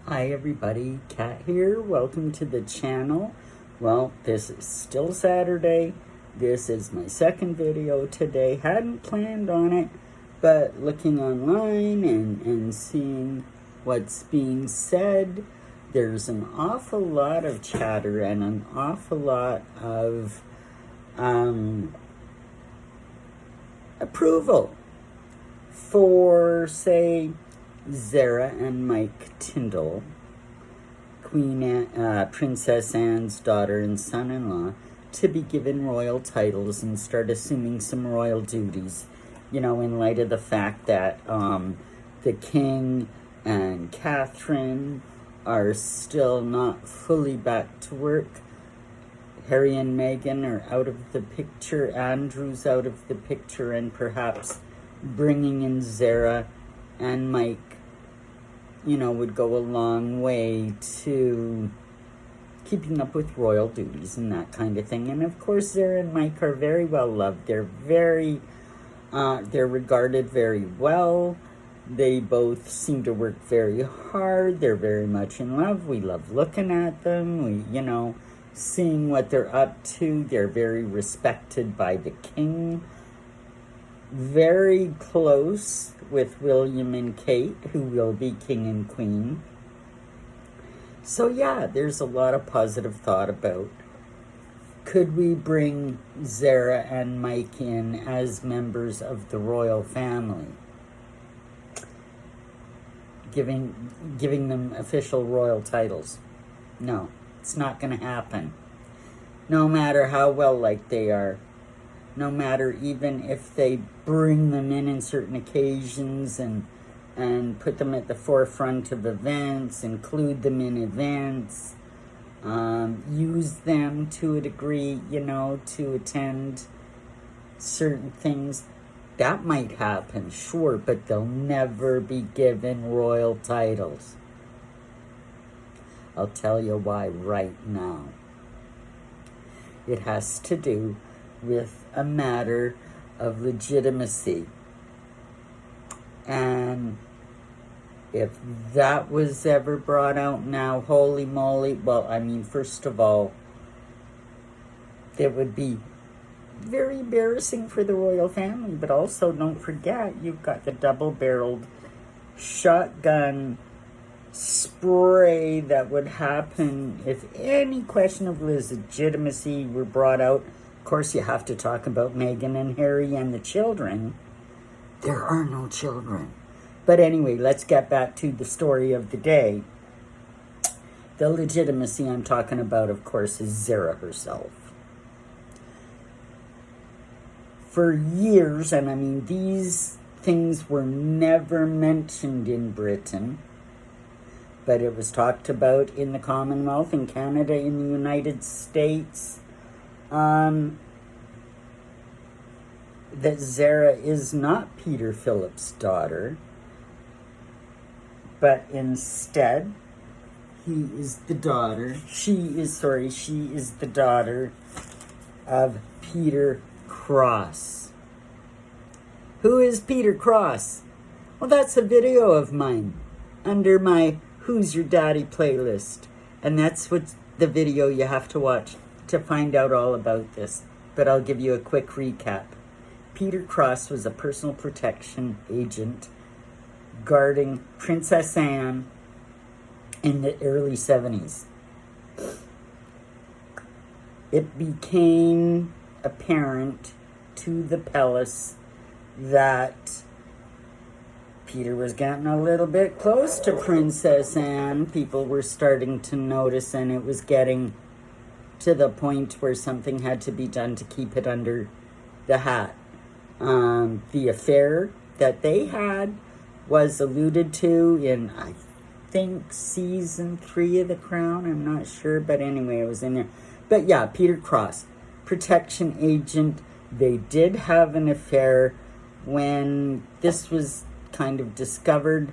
Hi everybody, Kat here. Welcome to the channel. Well, this is still Saturday. This is my second video today. Hadn't planned on it, but looking online and seeing what's being said, there's an awful lot of chatter and an awful lot of approval for, say, Zara and Mike Tindall, Princess Anne's daughter and son-in-law, to be given royal titles and start assuming some royal duties, you know, in light of the fact that the King and Catherine are still not fully back to work. Harry and Meghan are out of the picture, Andrew's out of the picture, and perhaps bringing in Zara and Mike, you know, would go a long way to keeping up with royal duties and that kind of thing. And of course, Zara and Mike are very well loved. They're regarded very well. They both seem to work very hard. They're very much in love. We love looking at them. We, you know, seeing what they're up to. They're very respected by the King. Very close with William and Kate, who will be King and Queen. So yeah, there's a lot of positive thought about, could we bring Zara and Mike in as members of the royal family? Giving them official royal titles. No, it's not going to happen. No matter how well liked they are. No matter even if they bring them in certain occasions and put them at the forefront of events, include them in events, use them to a degree, you know, to attend certain things. That might happen, sure, but they'll never be given royal titles. I'll tell you why right now. It has to do with a matter of legitimacy. And if that was ever brought out now, holy moly, well, I mean, first of all, it would be very embarrassing for the royal family, but also don't forget, you've got the double-barreled shotgun spray that would happen if any question of legitimacy were brought out. Of course, you have to talk about Meghan and Harry and the children. There are no children. But anyway, let's get back to the story of the day. The legitimacy I'm talking about, of course, is Zara herself. For years, and I mean, these things were never mentioned in Britain, but it was talked about in the Commonwealth, in Canada, in the United States, that Zara is not Peter Philip's daughter, but instead she is the daughter of Peter Cross. Who is Peter Cross? Well, that's a video of mine under my Who's Your Daddy playlist. And that's what the video you have to watch to find out all about this. But I'll give you a quick recap. Peter Cross was a personal protection agent guarding Princess Anne in the early 70s. It became apparent to the palace that Peter was getting a little bit close to Princess Anne. People were starting to notice, and it was getting to the point where something had to be done to keep it under the hat. The affair that they had was alluded to in, I think, season 3 of The Crown. I'm not sure, but anyway, it was in there. But yeah, Peter Cross, protection agent. They did have an affair. When this was kind of discovered,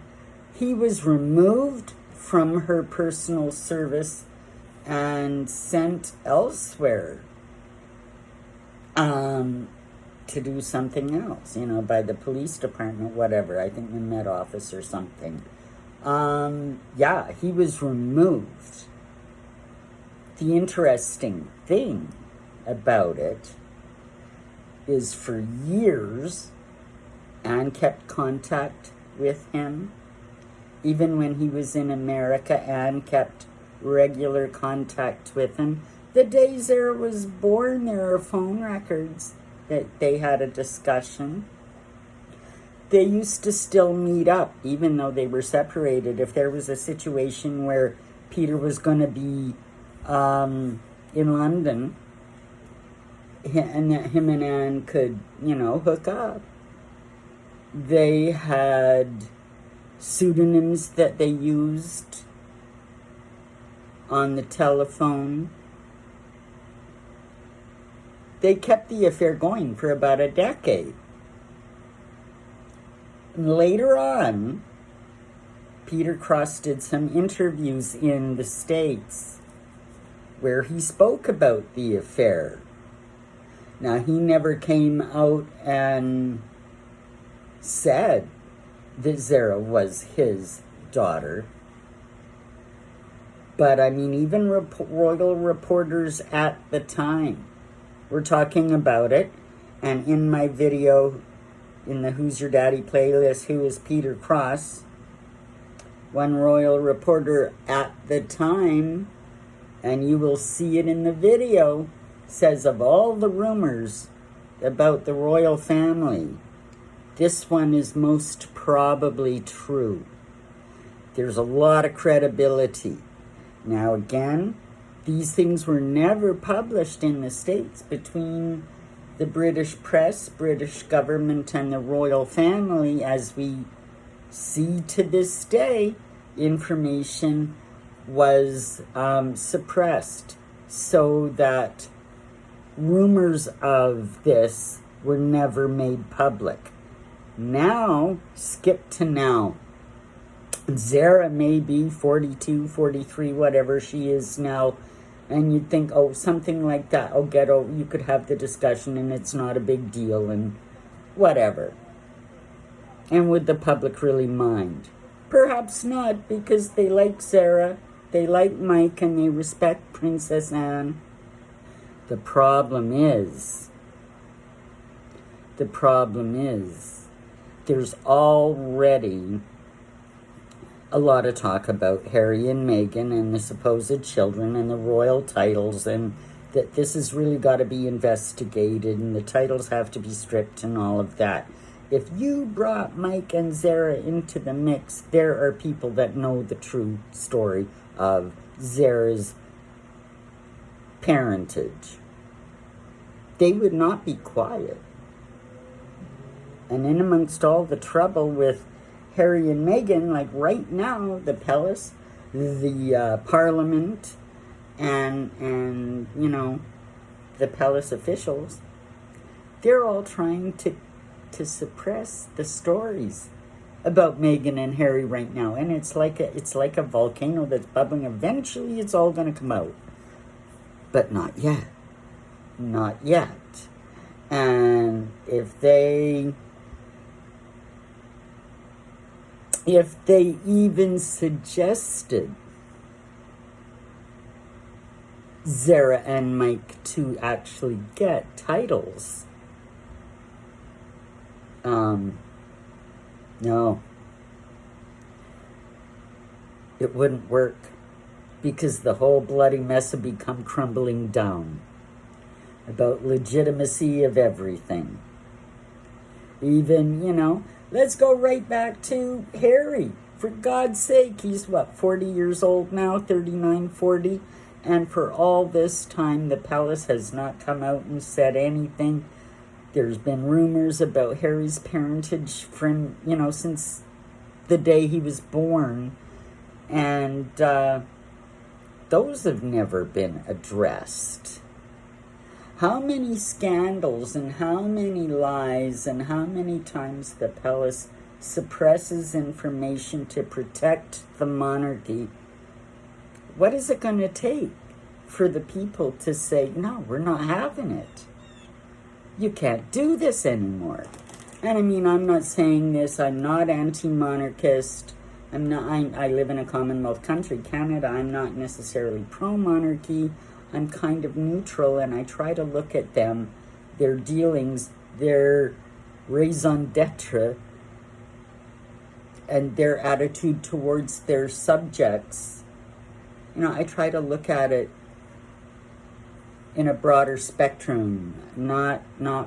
he was removed from her personal service and sent elsewhere to do something else, you know, by the police department, whatever. I think the Met Office or something. Yeah, he was removed. The interesting thing about it is for years, Anne kept contact with him. Even when he was in America, Anne kept regular contact with him. The day Zara was born, there are phone records that they had a discussion. They used to still meet up, even though they were separated. If there was a situation where Peter was going to be in London, and that him and Anne could, hook up. They had pseudonyms that they used on the telephone. They kept the affair going for about a decade. Later on, Peter Cross did some interviews in the States where he spoke about the affair. Now, he never came out and said that Zara was his daughter. But, even royal reporters at the time were talking about it. And in my video, in the Who's Your Daddy playlist, Who is Peter Cross, one royal reporter at the time, and you will see it in the video, says of all the rumors about the royal family, this one is most probably true. There's a lot of credibility. Now again, these things were never published in the States between the British press, British government, and the royal family. As we see to this day, information was suppressed so that rumors of this were never made public. Now, skip to now. Zara may be 42, 43, whatever she is now, and you'd think, oh, something like that, you could have the discussion and it's not a big deal and whatever. And would the public really mind? Perhaps not, because they like Zara, they like Mike, and they respect Princess Anne. The problem is, there's already a lot of talk about Harry and Meghan and the supposed children and the royal titles, and that this has really got to be investigated and the titles have to be stripped and all of that. If you brought Mike and Zara into the mix, there are people that know the true story of Zara's parentage. They would not be quiet. And in amongst all the trouble with Harry and Meghan, like right now, the palace, the parliament, and the palace officials, they're all trying to suppress the stories about Meghan and Harry right now, and it's like a volcano that's bubbling. Eventually, it's all going to come out, but not yet. And if they even suggested Zara and Mike to actually get titles, no, it wouldn't work, because the whole bloody mess would become crumbling down about legitimacy of everything. Even, let's go right back to Harry. For God's sake, he's 40 years old now, 39, 40. And for all this time, the palace has not come out and said anything. There's been rumors about Harry's parentage from, since the day he was born. And those have never been addressed. How many scandals and how many lies and how many times the palace suppresses information to protect the monarchy? What is it going to take for the people to say, no, we're not having it? You can't do this anymore. And I'm not saying this, I'm not anti-monarchist. I live in a Commonwealth country, Canada. I'm not necessarily pro-monarchy. I'm kind of neutral, and I try to look at them, their dealings, their raison d'etre, and their attitude towards their subjects. You know, I try to look at it in a broader spectrum, not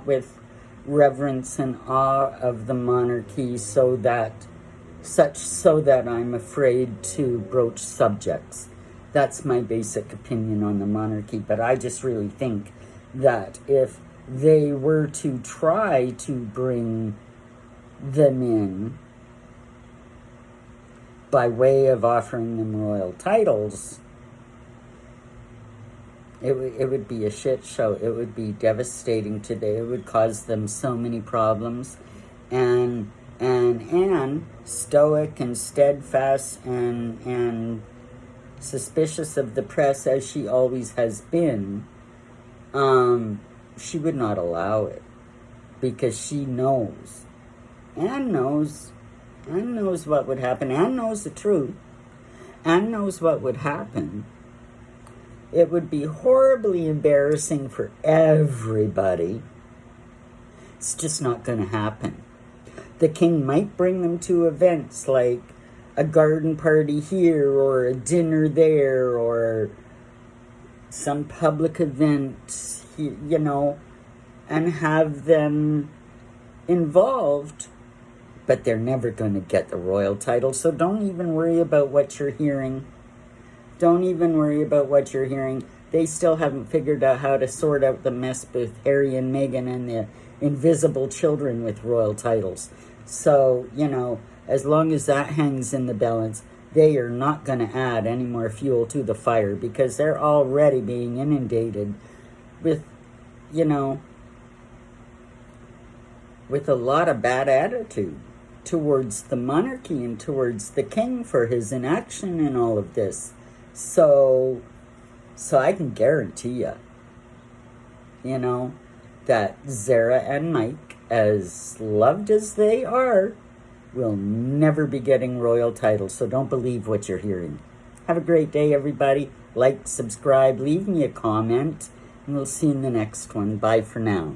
with reverence and awe of the monarchy so that I'm afraid to broach subjects. That's my basic opinion on the monarchy, but I just really think that if they were to try to bring them in by way of offering them royal titles, it would be a shit show. It would be devastating today. It would cause them so many problems. And Anne, stoic and steadfast and suspicious of the press as she always has been, she would not allow it, because she knows. Anne knows what would happen. Anne knows the truth. Anne knows what would happen. It would be horribly embarrassing for everybody. It's just not going to happen. The king might bring them to events like a garden party here or a dinner there or some public event, you know, and have them involved, but they're never going to get the royal title. So don't even worry about what you're hearing. Don't even worry about what you're hearing. They still haven't figured out how to sort out the mess with Harry and Meghan and the invisible children with royal titles. So, you know, as long as that hangs in the balance, they are not going to add any more fuel to the fire, because they're already being inundated with, you know, with a lot of bad attitude towards the monarchy and towards the king for his inaction in all of this. So I can guarantee you know, that Zara and Mike, as loved as they are, will never be getting royal titles. So don't believe what you're hearing. Have a great day, everybody. Like, subscribe, leave me a comment, and we'll see you in the next one. Bye for now.